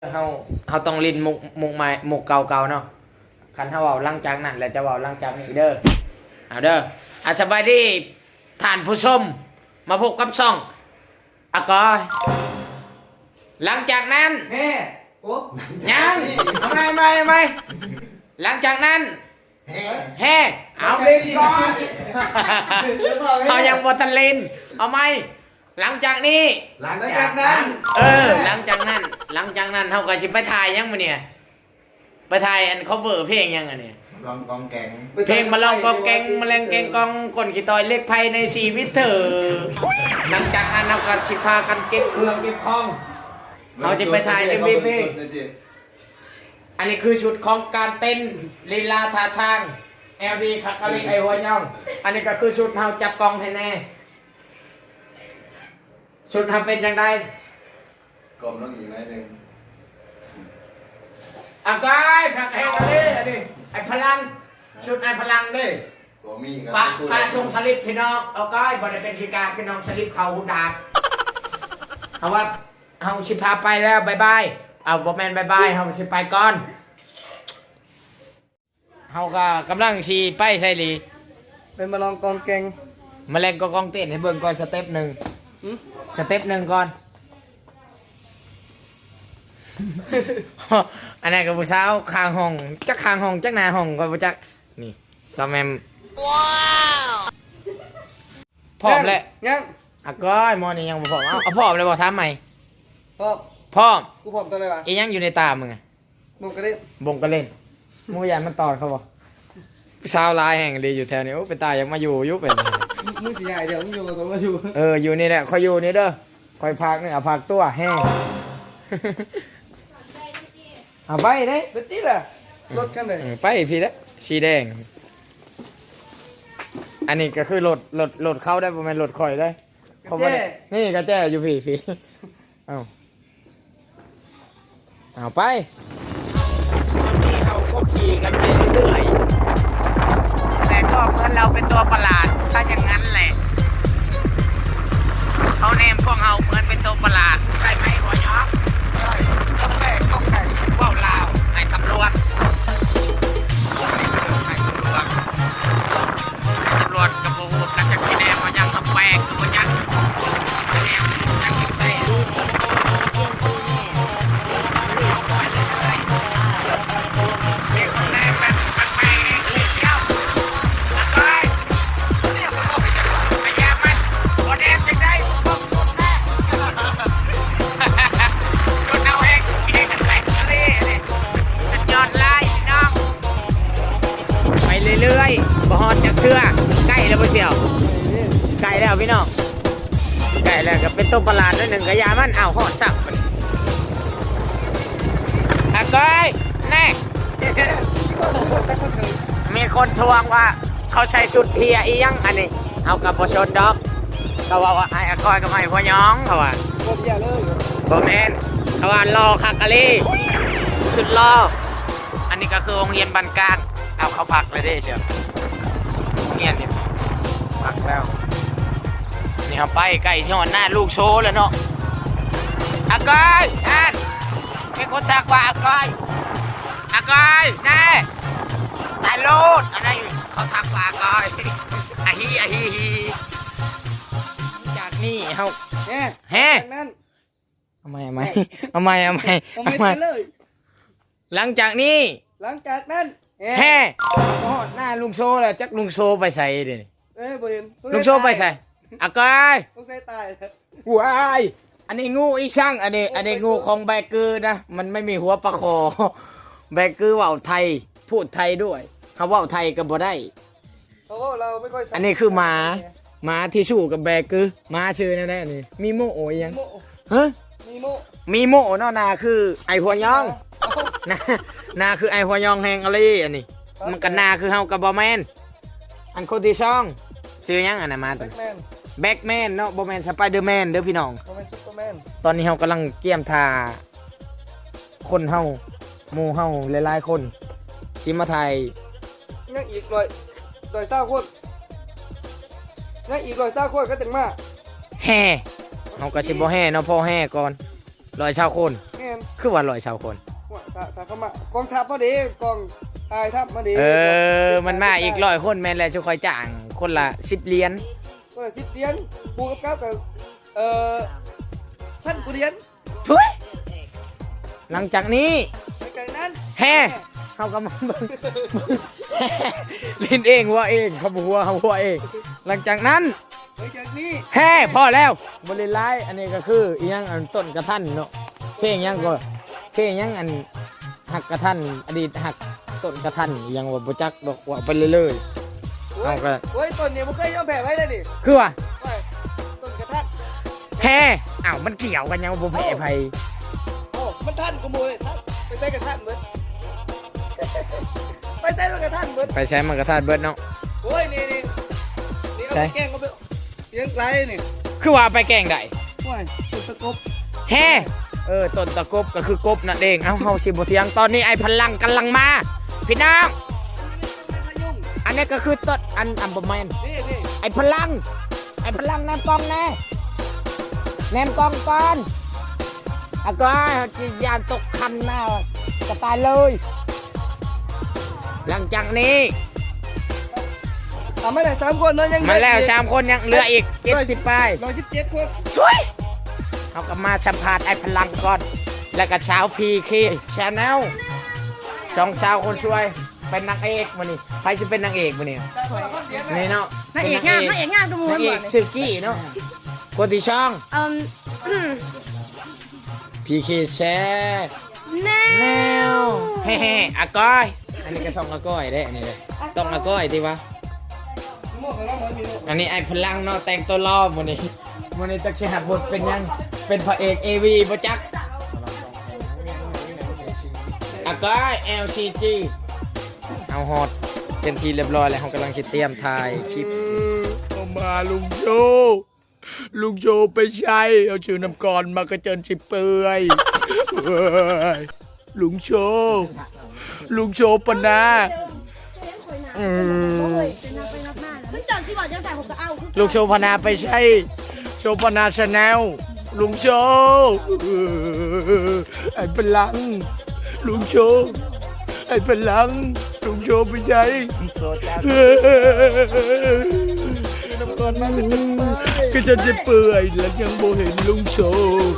เฮาต้องลิ้นมุกใหม่มุกเก่าๆเนาะคันเฮาเว้าหลังจากนั้นแล้วจะเว้าหลังจากนี้เด้อเอาเด้อสบายดีท่านผู้ชมมาพบกับช่องอากอยหลังจากนั้นแม่โอ้ยังไม่หลังจากนั้นแฮ่เอาลิ้นก่อนเอายังบ่ทันลิ้นเอาไหมหลังจากนี้หลังจากนั้นหลังจากนั้นเฮาก็สิไปถ่ายยังมื้อเนี่ยไปถ่ายอัน cover เพลงยังอันนี้ลองกองแกงเพลงมาลองกองแกงแมลงแกงกองก้นขี้ตอยเล็กไผในชีวิตเธอหลังจากนั้นเฮาก็สิพากันเก็บเครื่องเก็บของเฮาสิไปถ่าย MV เพลงอันนี้คือชุดของการเต้นลีลาท่าทาง LD คักกะลิไอหัวย่องอันนี้ก็คือชุดเฮาจับกองให้แน่ชุดทำเป็นจังไดกลมน้องอีกหน่อยนึงกายขักแห้งอันนี้ไอพลังชุดไอพลังดิก็มีปะส่งสลิปพี่น้องกายบ่ได้เป็นขี้กาพี่น้องสลิปเขาดาบเอาว่าเฮาสิพาไปแล้วบ๊ายบายเอาบ่แม่นบ๊ายบายเฮาสิไปก่อนเฮาก็กำลังสิไปไสหลีเป็นมาลองกองแกงแมลงก็กองเต้นให้เบิ่งก่อนสเต็ป1สเต็ป1ก่อนอันนั้นกับผู้สาวคางห้องจักคางห้องจักหน้าห้องก็บ่จักนี่ซอมแมมว้าวพร้อมแล้วยังก้อยมอนี่ยังบ่พร้อมเอาพร้อมเลยบ่ถามใหม่พร้อมกูพร้อมตอนไหนวะอีหยังอยู่ในตามึงอ่ะบ่งกระเล่นมูยานมันตอดเขาบ่ผู้สาวลายแห่งดีอยู่แถวนี้โอ้เป็นตายังมาอยู่เป็นมึงสิใหญ่เดี๋ยวมึงอยู่กับตัวมาอยู่อยู่นี่แหละคอยอยู่นี่เด้อคอยพักนี่เอาพักตัวแห้งเอาไปเด้ไปติล่ะรถกันเลยไปพี่เด้สีแดงอันนี้ก็คือรถเข้าได้ประมาณรถคอยได้เขาบ่ได้นี่กระแจอยู่พี่เอาไปนี่เราก็ขี่กันไปเรื่อยแต่ก็เหมือนเราเป็นตัวประหลาดถ้าอย่างนั้นแหละเขาเนมพวกเราเหมือนเป็นตัวประหลาดใช่ไหมหัวยอกต้องแบกต้องไข่ว่าวลาวไอ้ตำรวจกับโบว์กันจากที่แนมมายังทำแปลงตัวยังแนมยังยิ่งใส่เรื่อยๆบ่ฮอดจักเทื่อใกล้แล้วบ่เสี่ยวใกล้แล้วพี่น้องใกล้แล้วก็เป็นตัวประหลาดด้วยหนึ่งกะยามันเอาฮอดซักก้อยแน่มีคนทวงว่าเขาใช้ชุดเฮียอียังอันนี้เอากับบ่ชนดอกเขาว่าไอ้ก้อยกับไอ้หัวย้องเขาว่าบ่เฮียเลยบ่แม่นเขาว่ารอคักกะลีสุดรออันนี้ก็คือโรงเรียนบ้านกลางเอาเขาพักเลยได้เชียวเงียบนี่พักแล้วนี่เขาไปใกล้ช่วงหน้าลูกโชว์แล้วเนาะก้อยนั่นมีคนทักว่าก้อยแน่ตายโลดอะไรเขาทักว่าก้อยฮีจากนี่เขาเฮ้ทำไมหลังจากนั้นแฮ่หน้าลุงโซแล้วจักลุงโซไปใส่ดิบ่เห็นลุงโซไปใส่ก้อยต้องใส่ตายว้ายอันนี้งูอีกช่างอันนี้งูของแบกกือนะมันไม่มีหัวประคอแบกกือว่าวไทยพูดไทยด้วยเขาว่าวไทยก็บ่ได้เราไม่ค่อยอันนี้คือหมาที่สู้กับแบกกือหมาชื่อนั่นแหละนี่มีโมโอยังฮะมีโมเนาะนาคือไอหัวยองนาคือไอหัวยองแหงอะไรอันนี้มันกันนาคือเฮากับบอแมนอันคนที่ช่องซื้อยังอันนั้นมาตัวแบ็กแมนเนาะบอแมนสไปเดอร์แมนเด้อพี่น้องตอนนี้เฮากำลังเกี่ยมทาคนเฮาหมู่เฮาหลายๆคนชิมาไทยยังอีก120 คนยังอีก120 คนก็ถึงมาแห่เฮาก็สิบ่แห่เนาะพอแห่ก่อน120 คน คือว่าร้อยชาวคน ถ้าเขามากองทัพมาดีกองทายทัพมาดี มันมาอีก100 คนแม่นแล้วจะคอยจ้างคนละ10 เหรียญ ก็เลย10 เหรียญปูกับท่านกูเหรียญ ทุยหลังจากนี้ หลังจากนั้น แฮ่เขาก็มาเบิ่งเล่นเองหัวเองเขาบอกว่าเขาหัวเอง หลังจากนั้น หลังจากนี้ แฮ่พอแล้วบริไลายอันนี้ก็คืออีหยังอันต้นกระทันเนาะเพลงหยังก็เพลงหยังอันหักกระทันอดีตหักต้นกระทันอีหยังว่าบ่จักดอกว่าไปเรื่อยๆเอาก็ โอ้ยต้นนี้มันเคยยอมแพ้ไว้เลยนี่ คือว่า โอ้ยต้นกระทัด แฮ่อ้าวมันเกี่ยวกันยังบ่แพ้ไผ โอ้มันท่านกูโมเลยท่านไปใส่กระทันเหมือนไปใส่กระทันเหมือน ไปใช้มันกระทันเบิดเนาะ โอ้ยนี่เอาไปแกล้งเขาไปเลี้ยงไรนี่ คือว่าไปแกล้งได้ โอ้ยสุดตะกบ แฮ่ต้นตะกบก็คือกบนั่นเองเอ้าเฮาสิบ่เถียงตอนนี้ไอ้พลังกำลังมาพี่น้อง พยุ่ง อันนี้ก็คือต้นอันบ่แม่น นี่ ไอ้พลังแนมกล้องแน่แนมกล้องก่อนอาก็จียานตกคันหน้าจะตายเลย หลังจากนี้ ทำไม่ได้3 คนเนาะยัง มาแล้ว3 คนยังเหลืออีก70ป้าย 117 คน ช่วยเขาก็มาสัมภาษณ์ไอ้พลังก่อน แล้วก็เช้าพีคีชาแนล2 สาวคนช่วยเป็นนางเอกวันนี้ใครจะเป็นนางเอกวันนี้นี่เนาะ นางเอกงามตัวมู นางเอกซึกี้เนาะคนที่ช่อง พีเคแชร์ แน แนวเฮ้ๆอาก้อยอันนี้ก็ช่องอาก้อยได้อันนี้เลยต้องอาก้อยดีวะอันนี้ไอ้พลังเนาะแต่งตัวล้อวันนี้จะแข่งบทเป็นยังเป็นพระเอกเอวีบ่จักอาก้อย LCG เอาฮอตเป็นทีเรียบร้อยแล้วเขากำลังจะเตรียมถ่ายคลิปเอามาลุงโชว์ไปใช้เอาชื่อน้ำก่อนมากระเจินสิเปื่อยลุงโชว์ปะนะมันจอดที่บอกจะใส่ผมก็เอา ลุงโชว์พนาไปใช้โชว์พนาชาแนลลุงโชว์ไอ้พลังลุงโชว์ไอ้พลังลุงโชว์ไปใช้น้ำก่อนมากระเจินสิเปื่อยแล้วยังโบเห็นลุงโชว์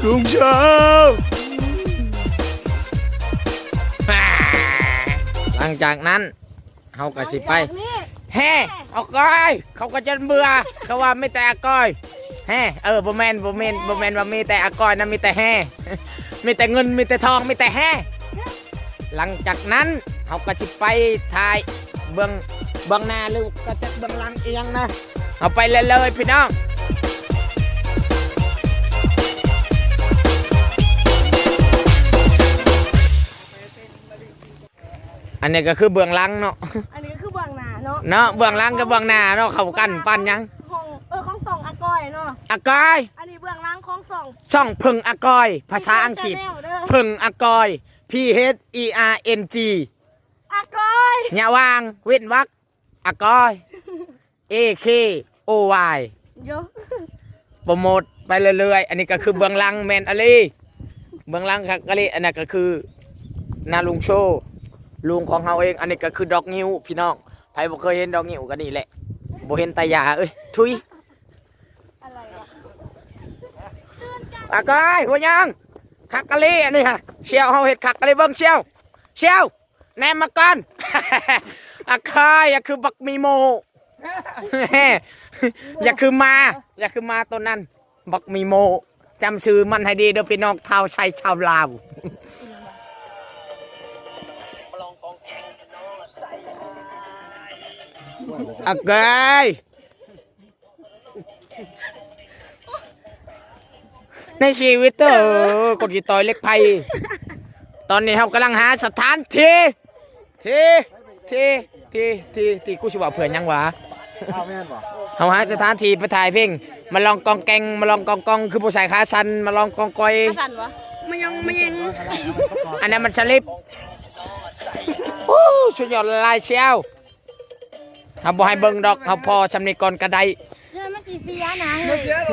ลุงโชว์หลังจากนั้นเขาก็สิไปแฮ่เอาก้อยเขาก็จะเบื่อเขาว่าไม่แต่อาก้อยแฮ่บ่แมนว่ามีแต่อาก้อยนะมีแต่แฮ่มีแต่เงินมีแต่ทองมีแต่แฮ่หลังจากนั้นเขาก็สิไปถ่ายเบื้องหน้าหรือก็จะเบื้องหลังเอียงนะเอาไปเลยพี่น้องอันนี้ก็คือเบื้องหลังเนาะ อันนี้ก็คือเบื้องหน้าเนาะ เนาะเบื้องหลังกับเบื้องหน้าเนาะเข้ากันปั้นยัง ของสองอากอยเนาะ อากอย อันนี้เบื้องหลังของสอง ช่องพึ่งอากอยภาษาอังกฤษพึ่งอากอย PHERNG อากอย อย่าวางเว้นวรรคอากอย AKOY เยอะ โปรโมทไปเรื่อยๆอันนี้ก็คือเบื้องหลังแมนอลีเบื้องหลังครับอลีอันนี้ก็คือนาลุงโชว์ลุงของเฮาเองอันนี้ก็คือดอกงิ้วพี่น้องใครบ่เคยเห็นดอกงิ้วกันนี่แหละบ่เห็นตายาทุย อะไรวะ อากอยหัวยังคักกะลีอันนี้ค่ะเชียวเฮาเห็ดคักกะลีเบิ่งเชียวแนมมาก่อน อากอยอย่าคือบักมีโม อย่าคือมาตัวนั้นบักมีโมจำชื่อมันให้ดีเด้อพี่น้องชาวไทยชาวลาวอากอยในชีวิตคนกี่ต่อยเล็กไพตอนนี้เรากำลังหาสถานที่กูสิว่าเผื่อยังวะเราหาสถานที่ไปถ่ายเพลงมาลองกองแกงมาลองกองคือผู้ชายขาสันมาลองกองกอย สั่นวะมันยังอันนั้นมันสลิปสุดยอดลายเชียวเขาบอกให้เบิ่งดอกเขาพอชำนิกรกระได เดี๋ยวมันสีเสียนะ มาเสียโด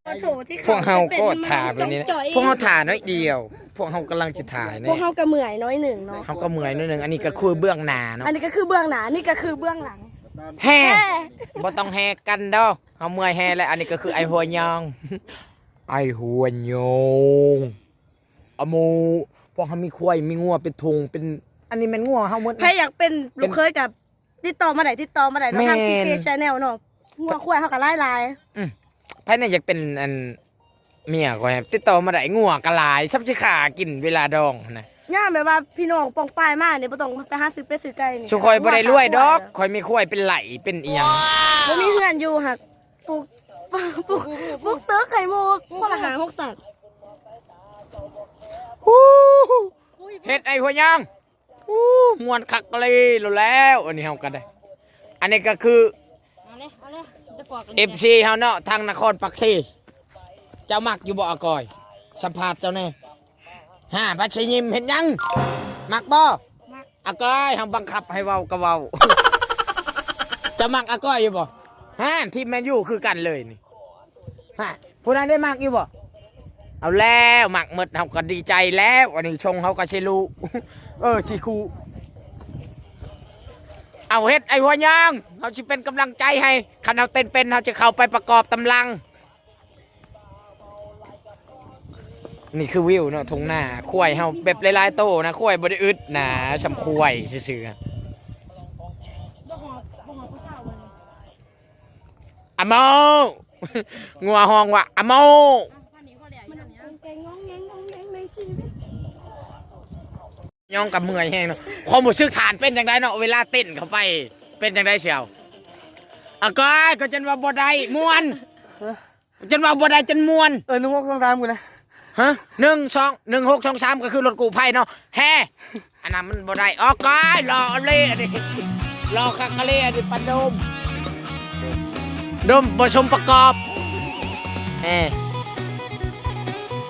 น โถที่ พวกเฮาก็ ป็น ถ่ายไปนี่นะ จ่อย พวกเฮาถ่ายน้อยเดียว พวกเฮากำลังจะถ่าย พว เนี่ ก ย เฮากระเหมื่อยน้อยหนึ่งเนาะ เฮาก็เมื่อยนิดนึงอันนี้ก็คือเบื้องหน้าเนาะ อันนี้ก็คือเบื้องหน้านี่ก็คือเบื้องหลัง แฮ่บ่ต้องแฮ่กันดอกเฮาเมื่อยแฮ่แล้วอันนี้ก็คือไอหัวยอง ไอหัวยองอะโมพวกเฮามีควายมีงัวเป็นธงเป็นอันนี้แม่นงัวเฮาหมด ใครอยากเป็นลูกเคยกับติดต่อมาไหนติดต่อมาไหนเนาะ แม่น ทางพีเคชแนลเนาะงัวควายเฮาก็ไล่ ไผน่ะอยากเป็นอันเมียก็ให้ติดต่อมาได้งัวกะหลายซับสิขากินเวลาดองนะ ย่าแบบว่าพี่น้องปองปลายมาเนี่ยบ่ต้องไปหาซื้อเป็ดซื้อไก่นี่ สุคอยบ่ได้รวยดอกคอยมีควายเป็นไหลเป็นอีหยัง บ่มีเฮือนอยู่หักปลูกปลูกเต๋อไข่มุกคนละหา6สัตว์ เฮ็ดไอ้หัวยองม่วนคักเลยรู้แล้วอันนี้เฮาก็ได้ อันนี้ก็คือ เอาเลยจะปอกกัน FC เฮาเนาะทางนครปักซีเจ้ามักอยู่บ่อากอยสัมภาษณ์เจ้าแน่พัชยิมเห็นยังมักบ่อากอยเฮาบังคับให้เว้าก็เว้า จะมักอากอยอยู่บ่ทีมแมนยูคือกันเลยนี่ผู้นั้นได้มักอยู่บ่เอาแล้วมักหมดเฮาก็ดีใจแล้วอันนี้ชงเฮาก็สิรู้ สิคูเอาเฮ็ดไอ้หัวยองเฮาสิเป็นกำลังใจให้คันเฮาเต้นเป็นเฮาจะเข้าไปประกอบตำลังนี่คือวิวเนาะทุ่งนาควายเฮาแบบหลายๆโตนะควายบ่ได้อึดนะสำควายซื่อๆอะโม งัวห้องว่ะอะโมย่องกับเมื่อยแห้งเนาะความรู้สึกฐานเป็นจังไดเนาะเวลาเต้นเข้าไปเป็นจังไดเชียวอะก็จนว่าบ่ได้ม่วนจนว่าบ่ได้จนม่วน นุ่งก็ต้องตามกูนะ ฮะ1623ก็คือรถกู้ภัยเนาะแฮ่อันนั้นมันบ่ได้ก้อยรอเล่อันนี้รอคักกะเล่อันนี้ปะดมบ่ชมประกอบแฮ่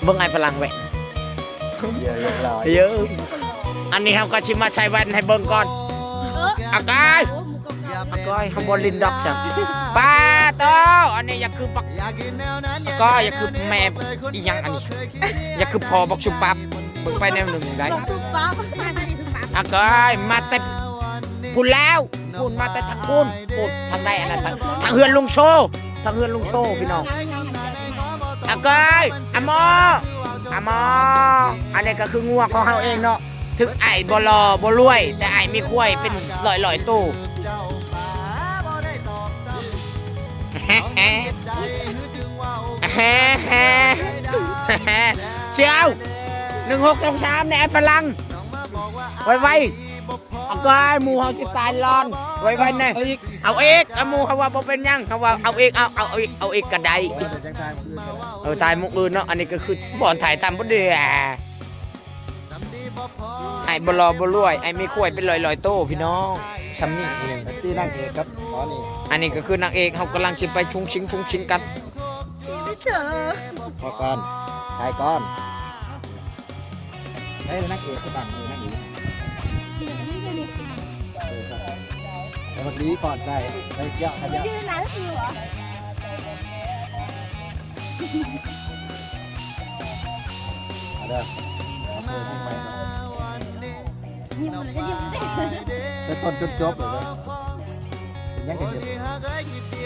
เบิ่งไอ้พลังแหวะ เยอะเรียบร้อย เยอะอันนี้เฮาก็สิมาใช้แว่นให้เบิ่งก่อนก้อยเฮาบ่ลินดอกจังป้าโตอันนี้อย่าคือปักก็อย่าคือแม่อีหยังอันนี้อย่าคือพอบอกชุบปั๊บเบิ่งไปแนวหนึ่งได้ ตุ๊บปั๊บมาดิตุ๊บปั๊บ ก้อยมาแต่พูดแล้วพูดมาแต่ทางพูดทางใดอันนั้นทางเฮือนลุงโชพี่น้องก้อยอะโมอันนี้ก็คืองัวของเฮาเองเนาะถึงไอ้บ่รอบ่รวยแต่ไอ้มีควายเป็นร้อยตู้เชียว1623เนี่ยไอ้พลังไวเอาก้อยหมูเฮาสิตายร้อนไวเนี่ยเอาเอกเอาหมูเฮาว่าบ่เป็นหยังเฮาว่าเอาเอกเอาเอกก็ได้ตายมุกอื่นเนาะอันนี้ก็คือบ่อนถ่ายตามบ่เด้อไอ้บ่รอบ่รวยไอ้มีควายเป็นร้อยโตพี่น้องซ้ำนี่เอง ที่นั่งเอกครับตอนนี้ อันนี้ก็คือนางเอกเขากำลังชิไปชุงชิงกัน ไม่เจอ พอก่อนถ่ายก่อนเฮ้ยนักเอกก็ต่างเลยนักเอกแต่เมื่อกี้ก่อนได้ไปเยอะขยับ ยืนนานแล้วคือเหรอ เอาเด้อ ยิ้มเลยก็ยิ้มได้ แต่ต้นจนจบเลยยังกันจะ ๆนี่จ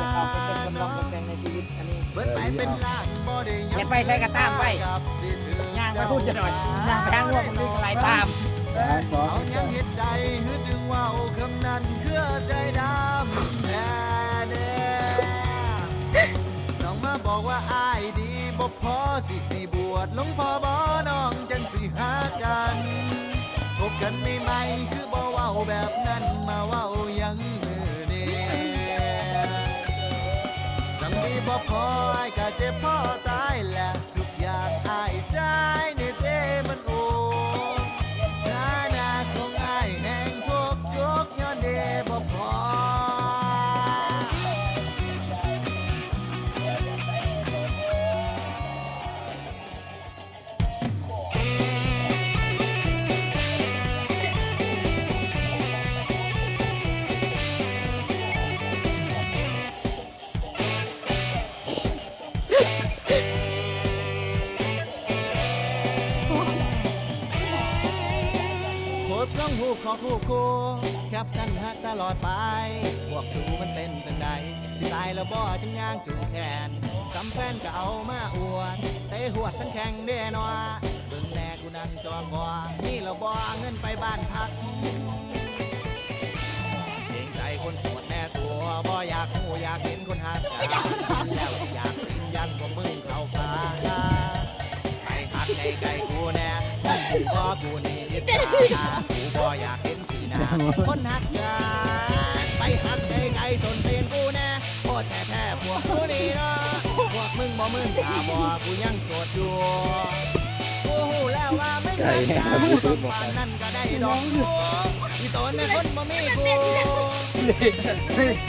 ะเอาไปเป็นกำลังใจในชีวิตอันนี้อย่าไปใช้กระตามไปย่างมาพูดจะหน่อยย่างไปทางร่วมมันดึงอะไรตาม เอายังเห็นใจ จึงว่าคำนั้นคือใจดำแท้เด้น้องมาบอกว่าอายดีบ่พอสิให้บวชหลวงพ่อบ่น้องจังสิหากันพบกันใหม่ๆคือบ่เว้าแบบนั้นมาเว้ายังมือนี้สังดีบ่พออายก็เจ็บพอตายแหละทุกอย่างอายใจในเต้มันโอฐานะของอายแห่งทุกย้อนเดบ่พอ ขอคู่แคปสั้นฮักตลอดไปพวกสูมันเป็นจังใดสิตายแล้วบ่จังย่างจูงแขนสำแฟนก็เอามาอวดเตะหัวสันแข็งเด้นวเบิ่งแน่กูนั่งจอกว่านี่เราบ่เงินไปบ้านพักเกรงใจคนโสดแน่ตัวบ่อยากหูอยากเห็นคนหักกันแล้วอยากยืนยันว่ามึงเข้าฟ้าไปหักไกลๆกูแน่กูบ่กูนี่อิจฉากูบ่อยากเห็นสีหน้าคนหักกันไปหักไกลๆสนเตียนกูแน่โคตรแท้ๆพวกกูนี่เนาะพวกมึงบ่มึนตาบ่กูยังโสดอยู่กูหูแล้วว่ามึงหักกันต้องปานนั่นก็ได้ดอกสูอีตนในคนบ่มีกู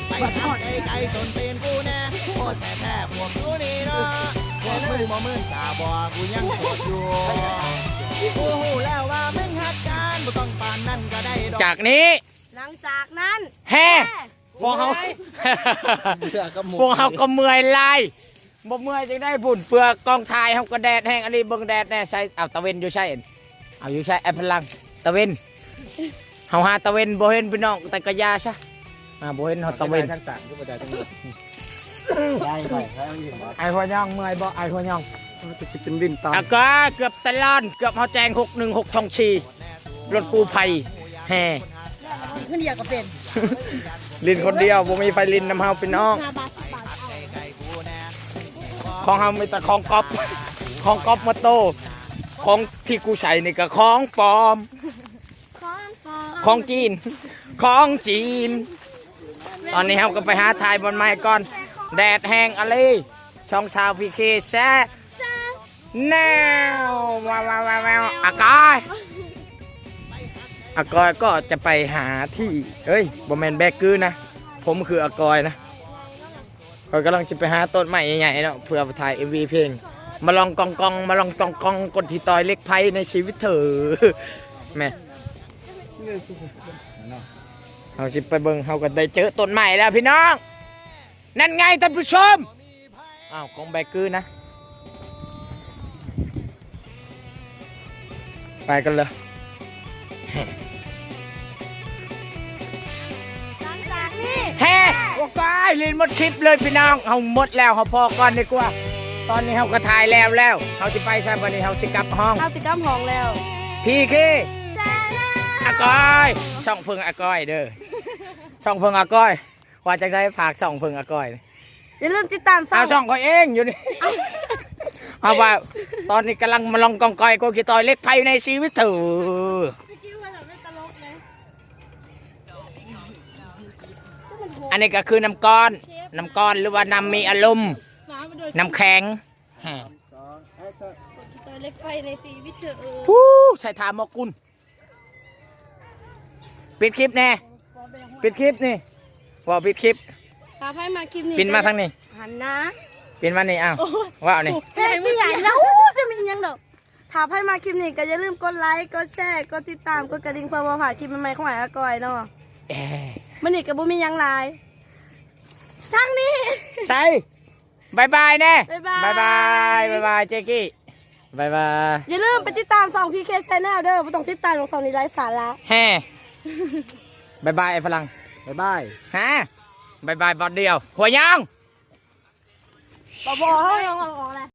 ไปหักไกลๆสนเตียนกูแน่โคตรแท้ๆพวกกูนี่เนาะพวกมึงบ่มึนตาบ่กูยังโสดอยู่กูหูแล้วว่ามึงหักกันบ่ต้องปานนั่นก็ได้ดอก จากนี้ หลังจากนั้น แฮ่พวกเขา เพื่อก็หมุ พวกเขาก็เมื่อยลายบ่เมื่อยจึงได้บุญเปลือกกองทายเขาก็แดดแห้งอันนี้เบิ่งแดดแน่ใช่เอาตะเวนอยู่ใช่เอาอยู่ใช่แอปพลังตะเวนเฮาหาตะเวนบ่เห็นพี่น้องแต่กะยาซะบ่เห็นเฮาตะเวน ทั้งต่างทุกประจายทั้งหมดได้ก่อนให้เห็นว่า ไอ้หัวย่องเมื่อยบ่ไอ้หัวย่อง จะสิเป็นดินตาม ก็เกือบตะลอนเกือบเฮาแจง616ทองชีรถกู้ภัยแห่ ขึ้นเดียวก็เป็น ลินคนเดียวบ่มีไฟลินนำเฮาพี่น้อง 5 บาท 10 บาทเอา ของเฮามีแต่ของก๊อปของก๊อปมาโตของที่กูใส่นี่ก็ของปลอม ของปลอม ของจีน ของจีน ตอนนี้เราก็ไปหาถ่ายบนไม้ก่อน แดดแห้งอะไรช่องชาวพีเคแซ่แนวว้าวว้าวว้าวอากอยอากอยก็จะไปหาที่เฮ้ยบอแมนแบกกือนะ ผมคืออากอยนะเรากำลังจะไปหาต้นไม้ใหญ่ๆเนาะเพื่อไปถ่าย MV เพลง มาลองกองกองมาลองกองกองกดที่ต่อยเล็กไพ่ในชีวิตเธอแม่ เราจะไปเบิ่งเขาก็ได้เจอต้นใหม่แล้วพี่น้อง นั่นไงท่านผู้ชม อ้าวของแบกกือนะ ไปกันเลย หลังจากนี้ แฮ่โอ้กายลินหมดคลิปเลยพี่น้องเอาหมดแล้วเขาพอก่อนดีกว่า ตอนนี้เขาก็ถ่ายแล้วเขาจะไปใช่วันนี้เขาจะกลับห้อง เข้าสิกรรมห้องแล้ว พี่คีอากอยช่องเพิงอากอยเด้อ ช่องเพิงอากอย ว่าจะได้ฝากช่องเพิงอากอย อย่าลืมติดตาม เอาช่องเขาเองอยู่นี่ เอาว่าตอนนี้กำลังมาลองกองกอยโกกีตอยเล็กไพ่ในชีวิตเธอ คิดว่าเราไม่ตลกเลย อันนี้ก็คือน้ำก้อนหรือว่าน้ำมีอารมณ์น้ำแข็งฮะ ตัวเล็กไฟในชีวิตเธอ ฟู้ใส่ถามมกุลปิดคลิปแน่ปิดคลิปนี่ว่าปิดคลิป พาให้มาคลิปนี้ ปินมาทางนี้ หันนะ ปินมานี่อ้าวว้าวนี่ เฮ้ยไม่ใหญ่แล้วจะมียังดอกถามให้มาคลิปนี้ก็อย่าลืมกดไลค์กดแชร์กดติดตามกดกระดิ่งเพื่อมาผ่านคลิปใหม่ๆของหายอากอยเนาะ เอ๊ะ มันนี่กับบุมียังไลน์ทางนี้ ใช่บายบายแน่ บ๊ายบาย บายเจกี้บายบาย อย่าลืมไปติดตาม2 PK Channel เด้อไม่ต้องติดตามของ2นี้ไร้สาระ แฮ่บายบายไอ้ฝรั่ง บ๊ายบาย ฮะบายบายบอดเดียวหัวยาง บอกเขายังออกเลย